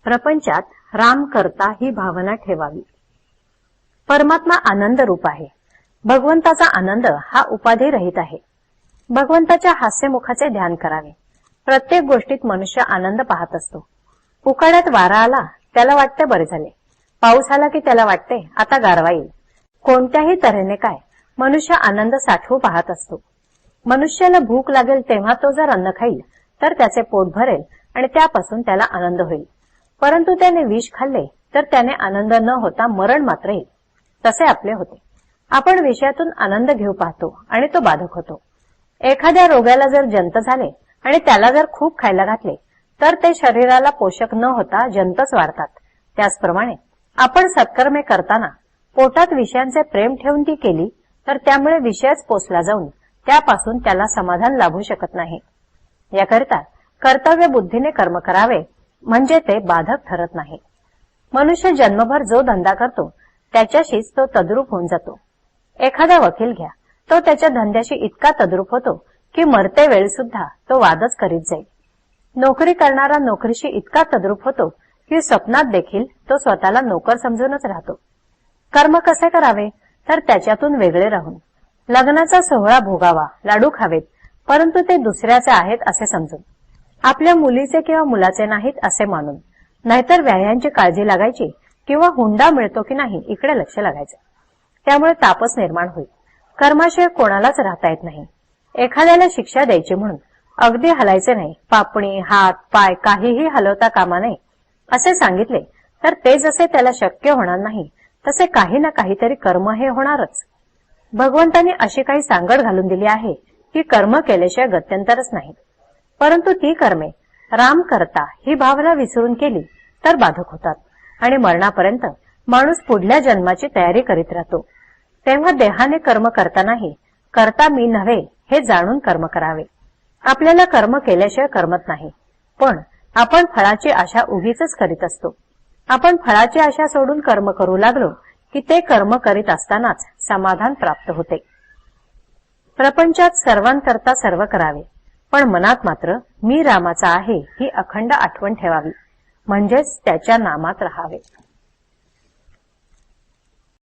प्रपंचात राम करता ही भावना ठेवावी। परमात्मा आनंद रूप आहे। भगवंताचा आनंद हा उपाधी रहित आहे। भगवंताच्या हास्यमुखाचे ध्यान करावे। प्रत्येक गोष्टीत मनुष्य आनंद पाहत असतो। उकाड्यात वारा आला त्याला वाटते बरे झाले, पाऊस आला की त्याला वाटते आता गारवा येईल। कोणत्याही तऱ्हेने काय मनुष्य आनंद साठवू पाहत असतो। मनुष्याला भूक लागेल तेव्हा तो जर अन्न खाईल तर त्याचे पोट भरेल आणि त्यापासून त्याला आनंद होईल, परंतु त्याने विष खाल्ले तर त्याने आनंद न होता मरण मात्र येईल। तसे आपले होते। आपण विषयातून आनंद घेऊ पाहतो आणि तो बाधक होतो। एखाद्या रोग्याला जर जंत झाले आणि त्याला जर खूप खायला घातले तर ते शरीराला पोषक न होता जंतच वाढतात। त्याचप्रमाणे आपण सत्कर्मे करताना पोटात विषयांचे प्रेम ठेवून ती केली तर त्यामुळे विषयच पोसला जाऊन त्यापासून त्याला समाधान लाभू शकत नाही। याकरिता कर्तव्य बुद्धीने कर्म करावे म्हणजे ते बाधक ठरत नाही। मनुष्य जन्मभर जो धंदा करतो त्याच्याशीच तो तद्रूप होऊन जातो। एखादा वकील घ्या, तो त्याच्या धंद्याशी इतका तद्रूप होतो की मरते वेळी सुद्धा तो वादच करीत जाईल। नोकरी करणारा नोकरीशी इतका तद्रूप होतो की स्वप्नात देखील तो स्वतःला नोकर समजूनच राहतो। कर्म कसे करावे तर त्याच्यातून वेगळे राहून लग्नाचा सोहळा भोगावा, लाडू खावेत, परंतु ते दुसऱ्याचे आहेत असे समजून, आपल्या मुलीचे किंवा मुलाचे नाहीत असे मानून, नाहीतर व्याह्यांची काळजी लागायची किंवा हुंडा मिळतो की नाही इकडे लक्ष लागायचे। त्यामुळे तापच निर्माण होईल। कर्माशिवाय कोणालाच राहता येत नाही। एखाद्याला शिक्षा द्यायची म्हणून अगदी हलायचे नाही, पापणी हात पाय काहीही हलवता कामा नये असे सांगितले तर ते जसे त्याला शक्य होणार नाही तसे काही ना काहीतरी कर्म हे होणारच। भगवंतांनी अशी काही सांगड घालून दिली आहे की कर्म केल्याशिवाय गत्यंतरच नाही, परंतु ती कर्मे राम करता ही भावना विसरून केली तर बाधक होतात आणि मरणापर्यंत माणूस पुढल्या जन्माची तयारी करीत राहतो। तेव्हा देहाने कर्म करतानाही करता मी नव्हे हे जाणून कर्म करावे। आपल्याला कर्म केल्याशिवाय करमत नाही, पण आपण फळाची आशा उगीच करीत असतो। आपण फळाची आशा सोडून कर्म करू लागलो की ते कर्म करीत असतानाच समाधान प्राप्त होते। प्रपंचात सर्वांकरता सर्व करावे, पण मनात मात्र मी रामाचा आहे ही अखंड आठवण ठेवावी, म्हणजेच त्याच्या नामात राहावे।